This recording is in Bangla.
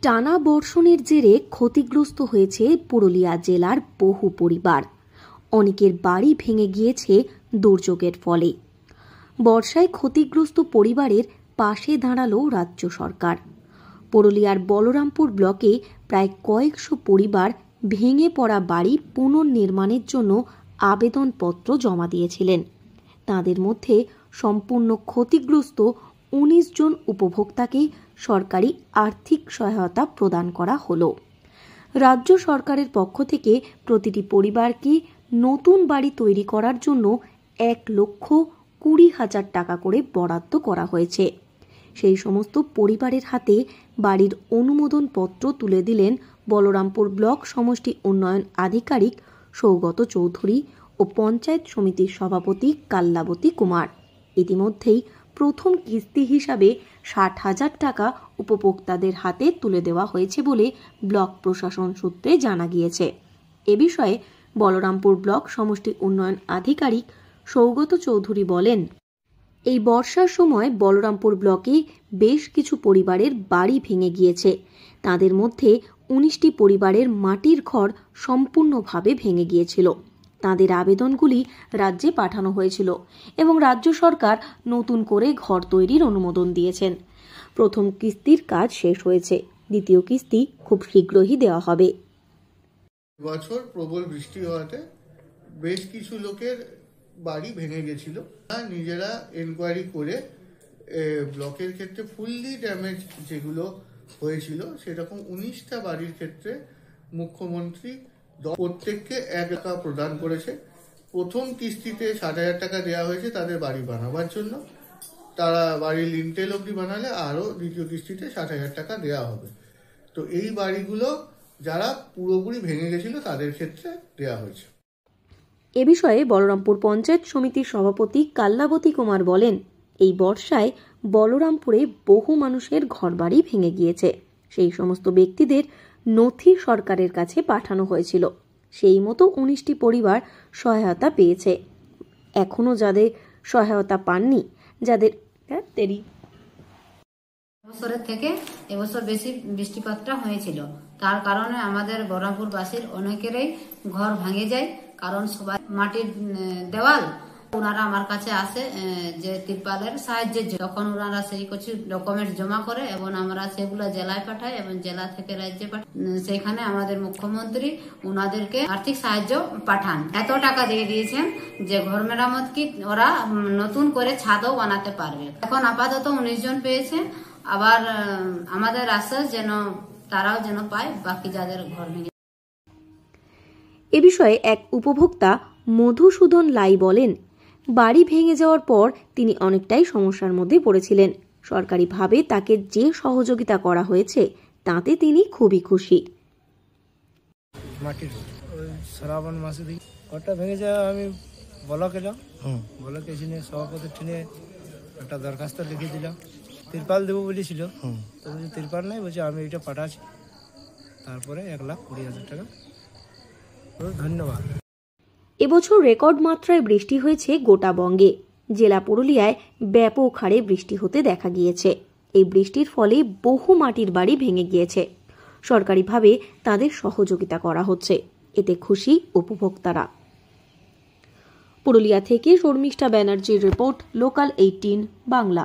টানা বর্ষণের জেরে ক্ষতিগ্রস্ত হয়েছে পুরুলিয়া জেলার বহু পরিবার। অনেকের বাড়ি ভেঙে গিয়েছে দুর্যোগের ফলে। বর্ষায় ক্ষতিগ্রস্ত পরিবারের পাশে দাঁড়ালো রাজ্য সরকার। পুরুলিয়ার বলরামপুর ব্লকে প্রায় কয়েকশো পরিবার ভেঙে পড়া বাড়ি পুনর্নির্মাণের জন্য আবেদনপত্র জমা দিয়েছিলেন। তাদের মধ্যে সম্পূর্ণ ক্ষতিগ্রস্ত ১৯ জন উপভোক্তাকে সরকারি আর্থিক সহায়তা প্রদান করা হলো। রাজ্য সরকারের পক্ষ থেকে প্রতিটি পরিবারকে নতুন বাড়ি তৈরি করার জন্য ১,২০,০০০ টাকা করে বরাদ্দ করা হয়েছে। সেই সমস্ত পরিবারের হাতে বাড়ির অনুমোদন পত্র তুলে দিলেন বলরামপুর ব্লক সমষ্টি উন্নয়ন আধিকারিক সৌগত চৌধুরী ও পঞ্চায়েত সমিতির সভাপতি কাল্লাবতী কুমার। ইতিমধ্যেই প্রথম কিস্তি হিসাবে ৬০,০০০ টাকা উপভোক্তাদের হাতে তুলে দেওয়া হয়েছে বলে ব্লক প্রশাসন সূত্রে জানা গিয়েছে। এ বিষয়ে বলরামপুর ব্লক সমষ্টি উন্নয়ন আধিকারিক সৌগত চৌধুরী বলেন, এই বর্ষার সময় বলরামপুর ব্লকে বেশ কিছু পরিবারের বাড়ি ভেঙে গিয়েছে। তাদের মধ্যে ১৯টি পরিবারের মাটির ঘর সম্পূর্ণভাবে ভেঙে গিয়েছিল। তাদের আবেদনগুলি রাজ্যে পাঠানো হয়েছিল এবং রাজ্য সরকার নতুন করে ঘর তৈরির অনুমোদন দিয়েছেন। প্রথম কিস্তির কাজ শেষ হয়েছে, দ্বিতীয় কিস্তি খুব শীঘ্রই দেওয়া হবে। বছর প্রবল বৃষ্টি হওয়াতে বেশ কিছু লোকের বাড়ি ভেঙে গেছিল। নিজেরা এনকোয়ারি করে ব্লকের ক্ষেত্রে ফুললি ড্যামেজ যেগুলো হয়েছিল সেরকম ১৯টা বাড়ির ক্ষেত্রে মুখ্যমন্ত্রী প্রত্যেককে ১ টাকা প্রদান করেছে। প্রথম কিস্তিতে ৬০,০০০ টাকা দেওয়া হয়েছে তাদের বাড়ি বানাবার জন্য। তারা বাড়ির লিন্টেল অবধি বানালে আরও দ্বিতীয় কিস্তিতে ৬০,০০০ টাকা দেওয়া হবে। তো এই বাড়িগুলো যারা পুরোপুরি ভেঙে গেছিল তাদের ক্ষেত্রে দেওয়া হয়েছে। এ বিষয়ে বলরামপুর পঞ্চায়েত সমিতির সভাপতি কাল্লাবতী কুমার বলেন, এই বর্ষায় বলরামপুরে বহু মানুষের ঘরবাড়ি ভেঙে গিয়েছে। সেই সমস্ত ব্যক্তিদের নথি সরকারের কাছে পাঠানো হয়েছিল। সেই মতো ১৯টি পরিবার সহায়তা পেয়েছে। এখনো যাদের সহায়তা পাননি, যাদের বছরের থেকে এবছর বেশি বৃষ্টিপাতটা হয়েছিল, তার কারণে আমাদের বলরামপুরবাসীর অনেকেরই ঘর ভেঙে যায়। কারণ সবাই মাটির দেওয়াল, ওনারা আমার কাছে আসে যে ত্রিপালের সাহায্যের জন্য। তখন ওনারা সেই কিছু ডকুমেন্ট জমা করে এবং আমরা সেগুলো জেলায় পাঠাই এবং জেলা থেকে রাজ্যে পাঠাই। সেখানে আমাদের মুখ্যমন্ত্রী ওনাদেরকে আর্থিক সাহায্য পাঠান। এত টাকা দিয়ে দিয়েছেন যে ঘর মেরামত কি ওরা নতুন করে ছাদও বানাতে পারবে। এখন আপাতত ১৯ জন পেয়েছে। আবার আমাদের আশ্বাস যেন তারাও যেন পায় বাকি যাদের ঘর ভেঙে। এ বিষয়ে এক উপভোক্তা মধুসূদন লাই বলেন, বাড়ি ভেঙে যাওয়ার পর তিনি অনেকটাই সমস্যার মধ্যে পড়েছিলেন। সরকারিভাবে তাকে যে সহযোগিতা করা হয়েছে তাতে তিনি খুবই খুশি। শ্রাবণ মাসে ঘরটা ভেঙে যায়, আমি ব্লক এলাম, ব্লক এসে সভাপতি টেনে একটা দরখাস্ত লিখে দিলাম। তিরপাল দেবো বলেছিল, তো বলছি তিরপাল নেই, বলছে আমি এটা পাঠাচ্ছি। তারপরে ১,২০,০০০ টাকা। ধন্যবাদ। এবছর রেকর্ড মাত্রায় বৃষ্টি হয়েছে গোটা বঙ্গে। জেলা পুরুলিয়ায় ব্যাপক হারে বৃষ্টি হতে দেখা গিয়েছে। এই বৃষ্টির ফলে বহু মাটির বাড়ি ভেঙে গিয়েছে। সরকারিভাবে তাদের সহযোগিতা করা হচ্ছে, এতে খুশি উপভোক্তারা। পুরুলিয়া থেকে শর্মিষ্ঠা ব্যানার্জির রিপোর্ট, লোকাল 18 বাংলা।